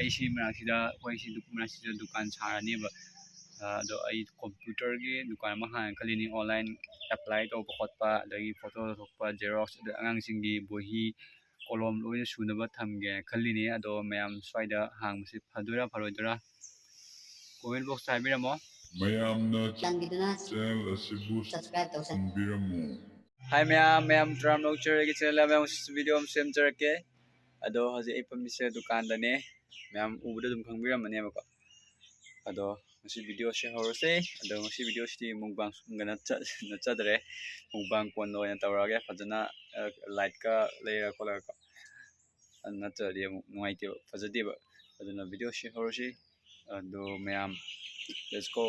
ꯑꯩꯁꯤ ꯃꯅꯥꯛꯁꯤꯗ ꯑꯩꯈꯣꯏꯁꯤ ꯃꯅꯥꯛꯁꯤꯗ ꯗꯨꯀꯥꯟ ꯁꯥꯔꯅꯦꯕ ꯑꯗꯣ ꯑꯩ ꯀꯝꯄ꯭ꯌꯨꯇꯔꯒꯤ ꯗꯨꯀꯥꯟ ꯑꯃ ꯍꯥꯡꯒꯦ ꯈꯜꯂꯤꯅꯤ ꯑꯣꯟꯂꯥꯏꯟ ꯑꯦꯄ꯭ꯂꯥꯏ ꯇꯧꯕ ꯈꯣꯠꯄ ꯑꯗꯒꯤ ꯐꯣꯇꯣ ꯂꯧꯊꯣꯛꯄ ꯖꯦꯔꯣꯛꯁ ꯑꯗꯩ ꯑꯉꯥꯡꯁꯤꯡꯒꯤ ꯕꯣꯍꯤ ꯀꯣꯂꯣꯝ ꯂꯣꯏꯅ ꯁꯨꯅꯕ ꯊꯝꯒꯦ ꯈꯜꯂꯤꯅꯤ ꯑꯗꯣ ꯃꯌꯥꯝ ꯁ꯭ꯋꯥꯏꯗ ꯍꯥꯡꯕꯁꯤ ꯐꯗꯣꯏꯔꯥ ꯐꯔꯣꯏꯗꯣꯏꯔꯥ ꯀꯣꯃꯦꯟ ꯕꯣꯛꯁꯇ ꯍꯥꯏꯕꯤꯔꯝꯃꯣ ꯃꯌꯥꯝꯅ ꯆꯦꯅꯦꯜ ꯑꯁꯤꯕꯨ ꯁꯕꯁꯀ꯭ꯔꯥꯏꯕ ꯇꯧꯁꯟꯕꯤꯔꯝꯃꯨ ꯍꯥꯏ ꯃꯌꯥꯝ ꯇꯔꯥꯝ ꯂꯧꯖꯔꯒꯦ ꯆꯦꯅꯦꯜ ꯑꯃ ꯚꯤꯗꯤꯑꯣ ꯑꯃ ꯁꯦꯝꯖꯔꯛꯀꯦ ꯑꯗꯣ ꯍꯧꯖꯤꯛ ꯑꯩ ꯐꯝꯃꯤꯁꯦ ꯗꯨꯀꯥꯟꯗꯅꯦ ꯃꯌꯥꯝ ꯎꯕꯗ ꯑꯗꯨꯝ ꯈꯪꯕꯤꯔꯝꯃꯅꯦꯕꯀꯣ ꯑꯗꯣ ꯉꯁꯤ ꯚꯤꯗꯤꯑꯣꯁꯦ ꯍꯧꯔꯁꯦ ꯑꯗꯣ ꯉꯁꯤ ꯚꯤꯗꯤꯑꯣꯁꯤꯗꯤ ꯃꯨꯛꯕꯥꯡ ꯅꯠꯆꯗ꯭ꯔꯦ ꯃꯨꯛꯕꯥꯡ ꯀꯣꯟꯅ ꯑꯣꯏꯅ ꯇꯧꯔꯛꯑꯒꯦ ꯐꯖꯅ ꯂꯥꯏꯠꯀ ꯂꯩꯔ ꯈꯣꯠꯂꯒꯀꯣ ꯅꯠꯇ꯭ꯔꯗꯤ ꯑꯃꯨꯛ ꯅꯨꯡꯉꯥꯏꯇꯦꯕ ꯐꯖꯗꯦꯕ ꯑꯗꯨꯅ ꯚꯤꯗꯤꯑꯣꯁꯤ ꯍꯧꯔꯁꯤ ꯑꯗꯣ ꯃꯌꯥꯝ ꯂꯦꯠꯁ ꯒꯣ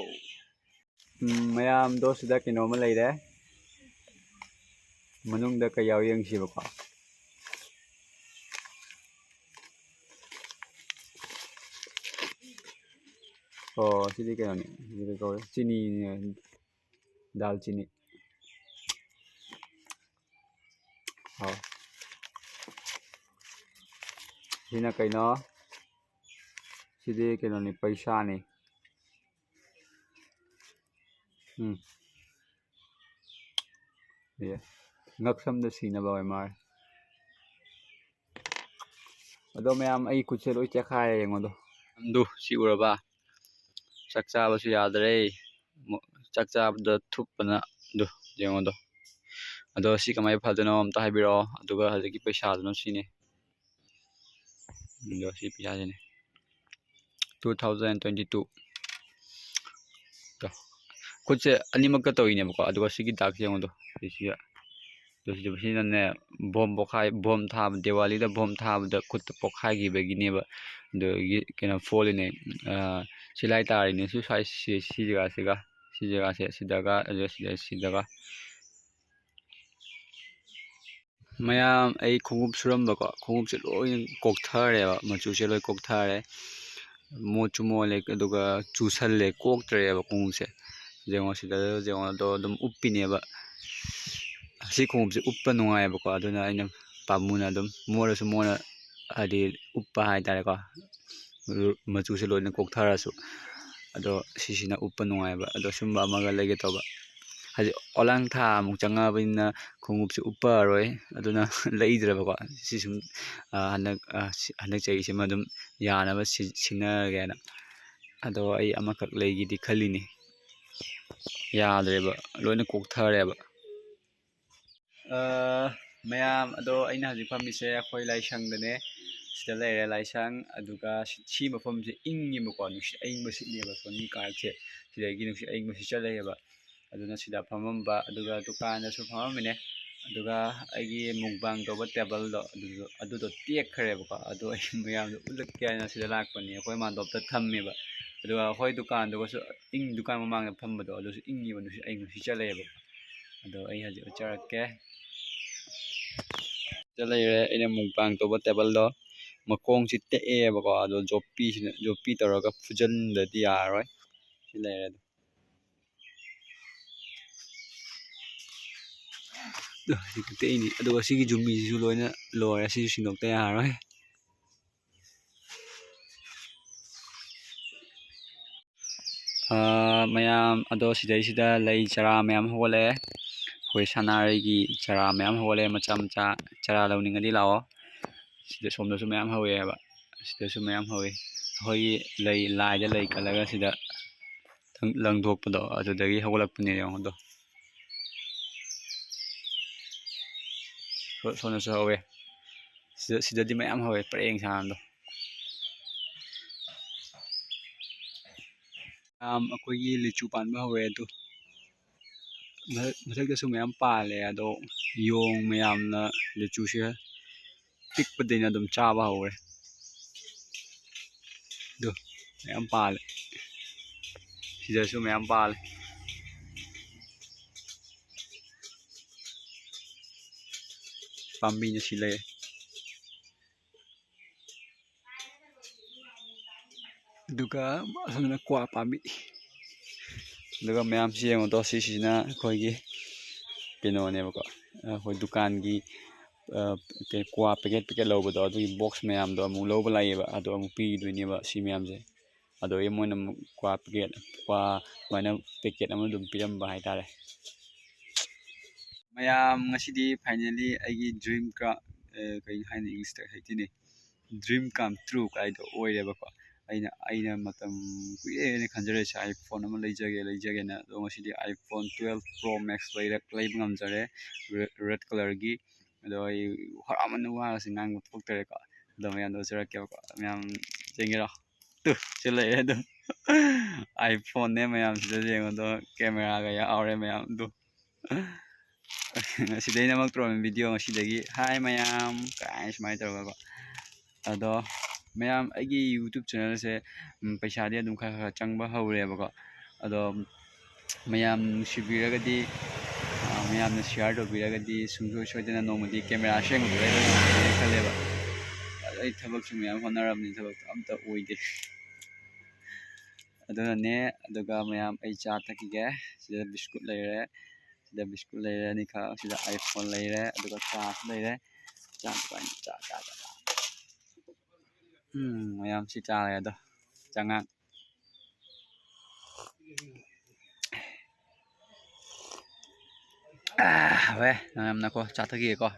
ꯃꯌꯥꯝꯗꯣ ꯁꯤꯗ ꯀꯩꯅꯣꯝꯃ ꯂꯩꯔꯦ ꯃꯅꯨꯡꯗ ꯀꯩ ꯌꯥꯎ ꯌꯦꯡꯁꯤꯕꯀꯣ ꯑꯣ ꯁꯤꯗꯤ ꯀꯩꯅꯣꯅꯤ ꯁꯤꯗꯤ ꯀꯧꯋꯦ ꯆꯤꯅꯤꯅꯦ ꯗꯥꯜ ꯆꯤꯅꯤ ꯑꯣ ꯁꯤꯅ ꯀꯩꯅꯣ ꯁꯤꯗꯤ ꯀꯩꯅꯣꯅꯤ ꯄꯩꯁꯥꯅꯤ ꯉꯛꯁꯝꯗ ꯁꯤꯅꯕ ꯑꯣꯏ ꯃꯥꯜꯂꯦ ꯑꯗꯣ ꯃꯌꯥꯝ ꯑꯩ ꯈꯨꯠꯁꯦ ꯂꯣꯏ ꯆꯦꯈꯥꯏꯔꯦ ꯌꯦꯡꯉꯣꯗꯣ ꯑꯗꯨ ꯁꯤ ꯎꯔꯕ ꯆꯥꯛ ꯆꯥꯕꯁꯨ ꯌꯥꯗ꯭ꯔꯦ ꯆꯥꯛ ꯆꯥꯕꯗ ꯊꯨꯞꯄꯅ ꯑꯗꯨ ꯌꯦꯡꯉꯣꯗꯣ ꯑꯗꯣ ꯁꯤ ꯀꯃꯥꯏꯅ ꯐꯗꯣꯏꯅꯣ ꯑꯝꯇ ꯍꯥꯏꯕꯤꯔꯛꯑꯣ ꯑꯗꯨꯒ ꯍꯧꯖꯤꯛꯀꯤ ꯄꯩꯁꯥꯗꯨꯅ ꯁꯤꯅꯤ ꯑꯗꯣ ꯁꯤ ꯄꯩꯁꯥꯁꯤꯅꯤ 2022 ꯈꯨꯠꯁꯦ ꯑꯅꯤꯃꯛꯀ ꯇꯧꯔꯤꯅꯦꯕꯀꯣ ꯑꯗꯨꯒ ꯁꯤꯒꯤ ꯗꯥꯛꯁꯦ ꯌꯦꯡꯉꯣꯗꯣ ꯁꯤꯅꯅꯦ ꯕꯣꯝ ꯊꯥꯕ ꯗꯤꯋꯥꯂꯤꯗ ꯕꯣꯝ ꯊꯥꯕꯗ ꯈꯨꯠꯇ ꯄꯣꯛꯈꯥꯏꯈꯤꯕꯒꯤꯅꯦꯕ ꯑꯗꯒꯤ ꯀꯩꯅꯣ ꯐꯣꯜꯂꯤꯅꯦ ꯁꯤꯂꯥꯏ ꯇꯥꯔꯤꯅꯦ ꯁꯤ ꯖꯒꯥꯁꯤꯒ ꯁꯤ ꯖꯒꯥꯁꯦ ꯁꯤꯗꯒ ꯑꯗꯨꯒ ꯁꯤꯗꯒ ꯃꯌꯥꯝ ꯑꯩ ꯈꯣꯡꯎꯞ ꯁꯨꯔꯝꯕꯀꯣ ꯈꯣꯡꯎꯞꯁꯦ ꯂꯣꯏꯅ ꯀꯣꯛꯊꯔꯦꯕ ꯃꯆꯨꯁꯦ ꯂꯣꯏ ꯀꯣꯛꯊꯔꯦ ꯃꯣꯠꯁꯨ ꯃꯣꯠꯂꯦ ꯑꯗꯨꯒ ꯆꯨꯁꯜꯂꯦ ꯀꯣꯛꯇ꯭ꯔꯦꯕ ꯈꯣꯡꯎꯞꯁꯦ ꯌꯦꯡꯉꯣ ꯁꯤꯗ ꯌꯦꯡꯉꯣꯗꯣ ꯑꯗꯨꯝ ꯎꯞꯄꯤꯅꯦꯕ ꯑꯁꯤ ꯈꯣꯡꯎꯞꯁꯦ ꯎꯞꯄ ꯅꯨꯡꯉꯥꯏꯌꯦꯕꯀꯣ ꯑꯗꯨꯅ ꯑꯩꯅ ꯄꯥꯝꯃꯨꯅ ꯑꯗꯨꯝ ꯃꯣꯠꯂꯁꯨ ꯃꯣꯠꯅ ꯍꯥꯏꯗꯤ ꯎꯞꯄ ꯍꯥꯏꯇꯥꯔꯦꯀꯣ ꯃꯆꯨꯁꯦ ꯂꯣꯏꯅ ꯀꯣꯛꯊꯔꯁꯨ ꯑꯗꯣ ꯁꯤꯁꯤꯅ ꯎꯞꯄ ꯅꯨꯡꯉꯥꯏꯕ ꯑꯗꯣ ꯁꯨꯝꯕ ꯑꯃꯒ ꯂꯩꯒꯦ ꯇꯧꯕ ꯍꯥꯏꯗꯤ ꯑꯣꯂꯥꯡ ꯊꯥ ꯑꯃꯨꯛ ꯆꯪꯉꯛꯑꯕꯅꯤꯅ ꯈꯣꯡꯎꯞꯁꯦ ꯎꯞꯄꯔꯣꯏ ꯑꯗꯨꯅ ꯂꯩꯗ꯭ꯔꯕꯀꯣ ꯁꯤ ꯁꯨꯝ ꯍꯟꯗꯛ ꯆꯍꯤꯁꯤꯃ ꯑꯗꯨꯝ ꯌꯥꯅꯕ ꯁꯤꯟꯅꯔꯒꯦꯅ ꯑꯗꯣ ꯑꯩ ꯑꯃꯈꯛ ꯂꯩꯒꯦꯗꯤ ꯈꯜꯂꯤꯅꯤ ꯌꯥꯗ꯭ꯔꯦꯕ ꯂꯣꯏꯅ ꯀꯣꯛꯊꯔꯦꯕ ꯃꯌꯥꯝ ꯑꯗꯣ ꯑꯩꯅ ꯍꯧꯖꯤꯛ ꯐꯝꯃꯤꯁꯦ ꯑꯩꯈꯣꯏ ꯂꯥꯏꯁꯪꯗꯅꯦ ꯁꯤꯗ ꯂꯩꯔꯦ ꯂꯥꯏꯁꯪ ꯑꯗꯨꯒ ꯁꯤ ꯃꯐꯝꯁꯦ ꯏꯪꯉꯦꯕꯀꯣ ꯅꯨꯡꯁꯤꯠ ꯑꯏꯪꯕ ꯁꯤꯠꯂꯦꯕ ꯁꯣꯝꯒꯤ ꯀꯥꯔꯛꯁꯦ ꯁꯤꯗꯒꯤ ꯅꯨꯡꯁꯤꯠ ꯑꯏꯪꯕ ꯁꯤꯠꯆꯜꯂꯛꯑꯦꯕ ꯑꯗꯨꯅ ꯁꯤꯗ ꯐꯝꯃꯝꯕ ꯑꯗꯨꯒ ꯗꯨꯀꯥꯟꯗꯁꯨ ꯐꯝꯃꯝꯃꯤꯅꯦ ꯑꯗꯨꯒ ꯑꯩꯒꯤ ꯃꯨꯛꯕꯥꯡ ꯇꯧꯕ ꯇꯦꯕꯜꯗꯣ ꯑꯗꯨꯗꯣ ꯇꯦꯛꯈ꯭ꯔꯦꯕꯀꯣ ꯑꯗꯣ ꯑꯩ ꯃꯌꯥꯝꯗꯣ ꯎꯠꯂꯛꯀꯦ ꯍꯥꯏꯅ ꯁꯤꯗ ꯂꯥꯛꯄꯅꯦ ꯑꯩꯈꯣꯏ ꯃꯥꯟꯗꯣꯞꯇ ꯊꯝꯃꯦꯕ ꯑꯗꯨꯒ ꯑꯩꯈꯣꯏ ꯗꯨꯀꯥꯟꯗꯨꯒꯁꯨ ꯗꯨꯀꯥꯟ ꯃꯃꯥꯡꯗ ꯐꯝꯕꯗꯣ ꯑꯗꯨꯁꯨ ꯏꯪꯉꯦꯕ ꯅꯨꯡꯁꯤꯠ ꯑꯏꯪꯕ ꯁꯤꯠꯆꯜꯂꯛꯑꯦꯕ ꯑꯗꯣ ꯑꯩ ꯍꯧꯖꯤꯛ ꯎꯠꯆꯔꯛꯀꯦ ꯁꯤꯗ ꯂꯩꯔꯦ ꯑꯩꯅ ꯃꯨꯛꯕꯥꯡ ꯇꯧꯕ ꯇꯦꯕꯜꯗꯣ ꯃꯈꯣꯡꯁꯤ ꯇꯦꯛꯑꯦꯕꯀꯣ ꯑꯗꯣ ꯖꯣꯞꯄꯤ ꯇꯧꯔꯒ ꯐꯨꯖꯤꯟꯗꯗꯤ ꯌꯥꯔꯔꯣꯏ ꯁꯤ ꯂꯩꯔꯦ ꯇꯦꯛꯏꯅꯤ ꯑꯗꯨꯒ ꯁꯤꯒꯤ ꯖꯨꯝꯃꯤꯁꯤꯁꯨ ꯂꯣꯏꯅ ꯂꯣꯏꯔꯦ ꯁꯤꯁꯨ ꯁꯤꯟꯗꯣꯛꯇ ꯌꯥꯔꯔꯣꯏ ꯃꯌꯥꯝ ꯑꯗꯣ ꯁꯤꯗꯩꯁꯤꯗ ꯂꯩ ꯆꯔꯥ ꯃꯌꯥꯝ ꯍꯧꯒꯠꯂꯛꯑꯦ ꯑꯩꯈꯣꯏ ꯁꯅꯥꯔꯩꯒꯤ ꯆꯔꯥ ꯃꯌꯥꯝ ꯍꯧꯒꯠꯂꯛꯑꯦ ꯃꯆꯥ ꯃꯆꯥ ꯆꯔꯥ ꯂꯧꯅꯤꯡꯉꯗꯤ ꯂꯥꯛꯑꯣ ꯁꯤꯗ ꯁꯣꯝꯗꯁꯨ ꯃꯌꯥꯝ ꯍꯧꯋꯦꯕ ꯁꯤꯗꯁꯨ ꯃꯌꯥꯝ ꯍꯧꯋꯤ ꯑꯩꯈꯣꯏꯒꯤ ꯂꯥꯏꯗ ꯂꯩ ꯀꯠꯂꯒ ꯁꯤꯗ ꯂꯪꯊꯣꯛꯄꯗꯣ ꯑꯗꯨꯗꯒꯤ ꯍꯧꯒꯠꯂꯛꯄꯅꯦ ꯌꯦꯡꯉꯣ ꯁꯣꯝꯗꯁꯨ ꯍꯧꯋꯦ ꯁꯤꯗꯗꯤ ꯃꯌꯥꯝ ꯍꯧꯋꯦ ꯄꯔꯦꯡ ꯁꯥꯡꯅꯗꯣ ꯑꯩꯈꯣꯏꯒꯤ ꯂꯤꯆꯨ ꯄꯥꯟꯕ ꯍꯧꯋꯦ ꯑꯗꯨ ꯃꯊꯛꯇꯁꯨ ꯃꯌꯥꯝ ꯄꯥꯜꯂꯦ ꯑꯗꯣ ꯌꯣꯡ ꯃꯌꯥꯝꯅ ꯂꯤꯆꯨꯁꯦ ꯄꯤꯛꯄꯗꯩꯅ ꯑꯗꯨꯝ ꯆꯥꯕ ꯍꯧꯔꯦ ꯑꯗꯨ ꯃꯌꯥꯝ ꯄꯥꯜꯂꯦ ꯁꯤꯗꯁꯨ ꯃꯌꯥꯝ ꯄꯥꯜꯂꯦ ꯄꯥꯝꯕꯤꯅ ꯁꯤ ꯂꯩ ꯑꯗꯨꯒ ꯑꯁꯣꯝꯗꯅ ꯀ꯭ꯋꯥ ꯄꯥꯝꯕꯤ ꯑꯗꯨꯒ ꯃꯌꯥꯝꯁꯤ ꯌꯦꯡꯉꯣꯗꯣ ꯁꯤꯁꯤꯅ ꯑꯩꯈꯣꯏꯒꯤ ꯀꯩꯅꯣꯅꯦꯕꯀꯣ ꯑꯩꯈꯣꯏ ꯗꯨꯀꯥꯟꯒꯤ ꯀ꯭ꯋꯥ ꯄꯦꯀꯦꯠ ꯂꯧꯕꯗꯣ ꯑꯗꯨꯒꯤ ꯕꯣꯛꯁ ꯃꯌꯥꯝꯗꯣ ꯑꯃꯨꯛ ꯂꯧꯕ ꯂꯥꯛꯑꯦꯕ ꯑꯗꯣ ꯑꯃꯨꯛ ꯄꯤꯗꯣꯏꯅꯦꯕ ꯁꯤ ꯃꯌꯥꯝꯁꯦ ꯑꯗꯣ ꯃꯣꯏꯅ ꯑꯃꯨꯛ ꯀ꯭ꯋꯥ ꯁꯨꯃꯥꯏꯅ ꯄꯦꯀꯦꯠ ꯑꯃ ꯑꯗꯨꯝ ꯄꯤꯔꯝꯕ ꯍꯥꯏꯇꯥꯔꯦ ꯃꯌꯥꯝ ꯉꯁꯤꯗꯤ ꯐꯥꯏꯅꯦꯜꯂꯤ ꯑꯩꯒꯤ ꯗ꯭ꯔꯤꯝ ꯀꯩ ꯍꯥꯏꯅꯤ ꯏꯪꯂꯤꯁꯇ ꯍꯩꯇꯦꯅꯦ ꯗ꯭ꯔꯤꯝ ꯀꯝ ꯇ꯭ꯔꯨ ꯀꯥꯏꯗꯣ ꯑꯣꯏꯔꯦꯕꯀꯣ ꯑꯩꯅ ꯃꯇꯝ ꯀꯨꯏꯔꯦꯅ ꯈꯟꯖꯔꯛꯏꯁꯦ ꯑꯥꯏꯐꯣꯟ ꯑꯃ ꯂꯩꯖꯒꯦꯅ ꯑꯗꯣ ꯉꯁꯤꯗꯤ ꯑꯥꯏꯐꯣꯟ 12 Pro Max ꯂꯩꯕ ꯉꯝꯖꯔꯦ ꯔꯦꯠ ꯀꯂꯔꯒꯤ ꯑꯗꯣ ꯑꯩ ꯍꯔꯥꯎꯃꯟꯅ ꯋꯥꯒꯁꯤ ꯉꯥꯡꯕ ꯊꯣꯛꯇꯔꯦꯀꯣ ꯑꯗꯣ ꯃꯌꯥꯝꯗꯣ ꯎꯖꯔꯛꯀꯦꯕꯀꯣ ꯃꯌꯥꯝ ꯌꯦꯡꯒꯦꯔꯣ ꯁꯤ ꯂꯩꯔꯦ ꯑꯗꯣ ꯑꯥꯏꯐꯣꯟꯅꯦ ꯃꯌꯥꯝ ꯁꯤꯗ ꯌꯦꯡꯉꯣꯗꯣ ꯀꯦꯃꯦꯔꯥꯒ ꯌꯥꯎꯔꯦ ꯃꯌꯥꯝꯗꯣ ꯉꯁꯤꯗꯩꯅꯃꯛ ꯇꯧꯔꯝꯃꯤ ꯚꯤꯗꯤꯑꯣ ꯉꯁꯤꯗꯒꯤ ꯍꯥꯏ ꯃꯌꯥꯝ ꯀꯥꯏꯅ ꯁꯨꯃꯥꯏꯅ ꯇꯧꯔꯒꯀꯣ ꯑꯗꯣ ꯃꯌꯥꯝ ꯑꯩꯒꯤ ꯌꯨꯇ꯭ꯌꯨꯕ ꯆꯦꯅꯦꯜꯁꯦ ꯄꯩꯁꯥꯗꯤ ꯑꯗꯨꯝ ꯈꯔ ꯆꯪꯕ ꯍꯧꯔꯦꯕꯀꯣ ꯑꯗꯣ ꯃꯌꯥꯝ ꯅꯨꯡꯁꯤꯕꯤꯔꯒꯗꯤ ꯃꯌꯥꯝꯅ ꯁꯤꯌꯥꯔ ꯇꯧꯕꯤꯔꯒꯗꯤ ꯁꯨꯡꯁꯣꯏ ꯁꯣꯏꯗꯅ ꯅꯣꯡꯃꯗꯤ ꯀꯦꯃꯦꯔꯥ ꯑꯁꯦꯡꯕꯗꯣ ꯂꯩꯕ ꯉꯝꯒꯅꯤ ꯈꯜꯂꯦꯕ ꯑꯗꯣ ꯑꯩ ꯊꯕꯛꯁꯨ ꯃꯌꯥꯝ ꯍꯣꯠꯅꯔꯕꯅꯤ ꯊꯕꯛꯇꯣ ꯑꯝꯇ ꯑꯣꯏꯗꯦ ꯑꯗꯨꯅꯅꯦ ꯑꯗꯨꯒ ꯃꯌꯥꯝ ꯑꯩ ꯆꯥ ꯊꯛꯈꯤꯒꯦ ꯁꯤꯗ ꯕꯤꯁꯀꯨꯠ ꯂꯩꯔꯦ ꯁꯤꯗ ꯕꯤꯁꯀꯨꯠ ꯂꯩꯔꯦ ꯑꯅꯤꯈꯛ ꯁꯤꯗ ꯑꯥꯏꯐꯣꯟ ꯂꯩꯔꯦ ꯑꯗꯨꯒ ꯆꯥꯁꯨ ꯂꯩꯔꯦ ꯆꯥ ꯃꯌꯥꯝ ꯁꯤ ꯆꯥꯔꯦ ꯑꯗꯣ ꯆꯉꯥꯡ ꯍꯣꯏ ꯌꯥꯝꯅꯀꯣ ꯆꯥꯊꯈꯤꯒꯦꯀꯣ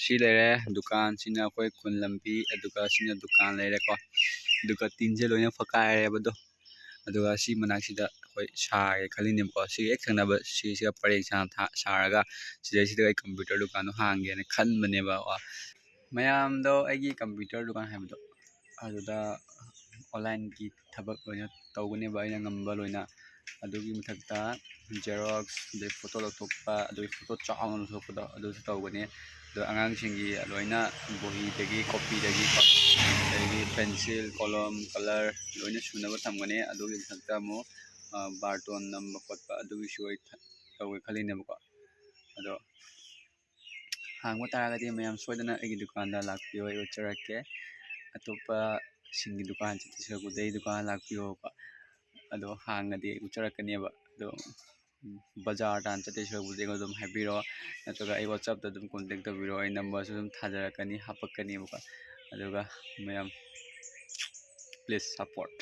ꯁꯤ ꯂꯩꯔꯦ ꯗꯨꯀꯥꯟꯁꯤꯅ ꯑꯩꯈꯣꯏ ꯈꯨꯟ ꯂꯝꯕꯤ ꯑꯗꯨꯒ ꯁꯤꯅ ꯗꯨꯀꯥꯟ ꯂꯩꯔꯦꯀꯣ ꯑꯗꯨꯒ ꯇꯤꯟꯁꯦ ꯂꯣꯏꯅ ꯐꯛꯀꯥꯏꯔꯦꯕꯗꯣ ꯑꯗꯨꯒ ꯁꯤ ꯃꯅꯥꯛꯁꯤꯗ ꯑꯩꯈꯣꯏ ꯁꯥꯒꯦ ꯈꯜꯂꯤꯅꯦꯕꯀꯣ ꯁꯤꯒ ꯍꯦꯛ ꯊꯪꯅꯕ ꯁꯤꯁꯤꯒ ꯄꯔꯦꯡ ꯁꯥꯔꯒ ꯁꯤꯗꯩꯁꯤꯗ ꯑꯩ ꯀꯝꯄ꯭ꯌꯨꯇꯔ ꯗꯨꯀꯥꯟꯗꯣ ꯍꯥꯡꯒꯦꯅ ꯈꯟꯕꯅꯦꯕ ꯃꯌꯥꯝꯗꯣ ꯑꯩꯒꯤ ꯀꯝꯄ꯭ꯌꯨꯇꯔ ꯗꯨꯀꯥꯟ ꯍꯥꯏꯕꯗꯣ ꯑꯗꯨꯗ ꯑꯣꯟꯂꯥꯏꯟꯒꯤ ꯊꯕꯛ ꯂꯣꯏꯅ ꯇꯧꯒꯅꯦꯕ ꯑꯩꯅ ꯉꯝꯕ ꯂꯣꯏꯅ ꯑꯗꯨꯒꯤ ꯃꯊꯛꯇ ꯖꯦꯔꯣꯛꯁ ꯑꯗꯩ ꯐꯣꯇꯣ ꯂꯧꯊꯣꯛꯄ ꯑꯗꯨꯒꯤ ꯐꯣꯇꯣ ꯆꯥꯎꯅ ꯂꯧꯊꯣꯛꯄꯗꯣ ꯑꯗꯨꯁꯨ ꯇꯧꯒꯅꯤ ꯑꯗꯣ ꯑꯉꯥꯡꯁꯤꯡꯒꯤ ꯂꯣꯏꯅ ꯕꯣꯍꯤꯗꯒꯤ ꯀꯣꯄꯤꯗꯒꯤ ꯑꯗꯒꯤ ꯄꯦꯟꯁꯤꯜ ꯀꯣꯂꯣꯝ ꯀꯂꯔ ꯂꯣꯏꯅ ꯁꯨꯅꯕ ꯊꯝꯒꯅꯤ ꯑꯗꯨꯒꯤ ꯃꯊꯛꯇ ꯑꯃꯨꯛ ꯕꯥꯔꯇꯣꯟ ꯅꯝꯕ ꯈꯣꯠꯄ ꯑꯗꯨꯒꯤꯁꯨ ꯑꯩ ꯇꯧꯒꯦ ꯈꯜꯂꯤꯅꯦꯕꯀꯣ ꯑꯗꯣ ꯍꯥꯡꯕ ꯇꯥꯔꯒꯗꯤ ꯃꯌꯥꯝ ꯁꯣꯏꯗꯅ ꯑꯩꯒꯤ ꯗꯨꯀꯥꯟꯗ ꯂꯥꯛꯄꯤꯌꯣ ꯑꯩ ꯎꯠꯆꯔꯛꯀꯦ ꯑꯇꯣꯞꯄꯁꯤꯡꯒꯤ ꯗꯨꯀꯥꯟ ꯆꯠꯇꯣꯏ ꯁꯔꯨꯛꯄꯨꯗꯤ ꯑꯩ ꯗꯨꯀꯥꯟ ꯂꯥꯛꯄꯤꯌꯣꯕ ꯑꯗꯣ ꯍꯥꯡꯉꯗꯤ ꯑꯩ ꯎꯠꯆꯔꯛꯀꯅꯦꯕ ꯑꯗꯣ ꯕꯖꯥꯔ ꯇꯥꯟꯅ ꯆꯠꯇꯣꯏ ꯁꯔꯨꯛꯄꯨꯗꯤ ꯑꯩꯉꯣꯟꯗ ꯑꯗꯨꯝ ꯍꯥꯏꯕꯤꯔꯛꯑꯣ ꯅꯠꯇ꯭ꯔꯒ ꯑꯩ ꯋꯥꯆꯞꯇ ꯑꯗꯨꯝ ꯀꯣꯟꯇꯦꯛ ꯇꯧꯕꯤꯔꯛꯑꯣ ꯑꯩ ꯅꯝꯕꯔꯁꯨ ꯑꯗꯨꯝ ꯊꯥꯖꯔꯛꯀꯅꯤ ꯍꯥꯞꯄꯛꯀꯅꯦꯕꯀꯣ ꯑꯗꯨꯒ ꯃꯌꯥꯝ ꯄ꯭ꯂꯤꯖ ꯁꯞꯄꯣꯔꯠ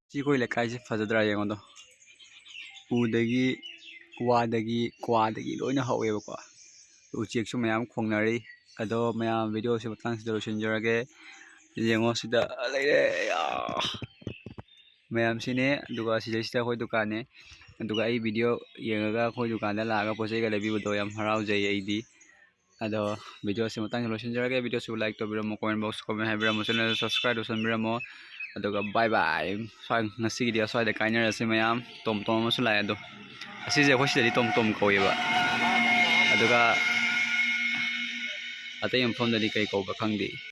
ꯁꯤ ꯑꯩꯈꯣꯏ ꯂꯩꯀꯥꯏꯁꯦ ꯐꯖꯗ꯭ꯔꯥ ꯌꯦꯡꯉꯣꯗꯣ ꯎꯗꯒꯤ ꯋꯥꯗꯒꯤ ꯀ꯭ꯋꯥꯗꯒꯤ ꯂꯣꯏꯅ ꯍꯧꯋꯦꯕꯀꯣ ꯎꯆꯦꯛꯁꯨ ꯃꯌꯥꯝ ꯈꯣꯡꯅꯔꯤ ꯑꯗꯣ ꯃꯌꯥꯝ ꯚꯤꯗꯤꯑꯣꯁꯤ ꯃꯇꯥꯡꯁꯤꯗ ꯂꯣꯏꯁꯤꯟꯖꯔꯒꯦ ꯌꯦꯡꯉꯣ ꯁꯤꯗ ꯂꯩꯔꯦ ꯃꯌꯥꯝꯁꯤꯅꯦ ꯑꯗꯨꯒ ꯁꯤꯗꯩꯁꯤꯗ ꯑꯩꯈꯣꯏ ꯗꯨꯀꯥꯟꯅꯦ ꯑꯗꯨꯒ ꯑꯩ ꯚꯤꯗꯤꯑꯣ ꯌꯦꯡꯉꯒ ꯑꯩꯈꯣꯏ ꯗꯨꯀꯥꯟꯗ ꯂꯥꯛꯑꯒ ꯄꯣꯠ ꯆꯩꯒ ꯂꯩꯕꯤꯕꯗꯣ ꯌꯥꯝ ꯍꯔꯥꯎꯖꯩ ꯑꯩꯗꯤ ꯑꯗꯣ ꯚꯤꯗꯤꯑꯣꯁꯤ ꯃꯇꯥꯡꯁꯤꯗ ꯂꯣꯏꯁꯤꯟꯖꯔꯒꯦ ꯚꯤꯗꯤꯑꯣꯁꯤꯕꯨ ꯂꯥꯏꯛ ꯇꯧꯕꯤꯔꯝꯃꯣ ꯀꯣꯃꯦꯟ ꯕꯣꯛꯁ ꯀꯣꯃꯦꯟ ꯍꯥꯏꯕꯤꯔꯝꯃꯣ ꯆꯦꯅꯦꯜꯗ ꯁꯕꯁꯀ꯭ꯔꯥꯏꯕ ꯇꯧꯁꯟꯕꯤꯔꯝꯃꯣ ꯑꯗꯨꯒ ꯕꯥꯏ ꯕꯥꯏ ꯉꯁꯤꯒꯤꯗꯤ ꯑꯁ꯭ꯋꯥꯏꯗ ꯀꯥꯏꯅꯔꯁꯤ ꯃꯌꯥꯝ ꯇꯣꯝ ꯑꯃꯁꯨ ꯂꯥꯛꯑꯦ ꯑꯗꯣ ꯑꯁꯤꯁꯦ ꯑꯩꯈꯣই ꯁꯤꯗꯗꯤ ꯇꯣꯝ ꯀꯧꯋꯦꯕ ꯑꯗꯨꯒ ꯑꯇꯩ ꯃꯐꯝꯗꯗꯤ ꯀꯩ ꯀꯧꯕ꯭ꯔꯥ ꯈꯪꯗꯦ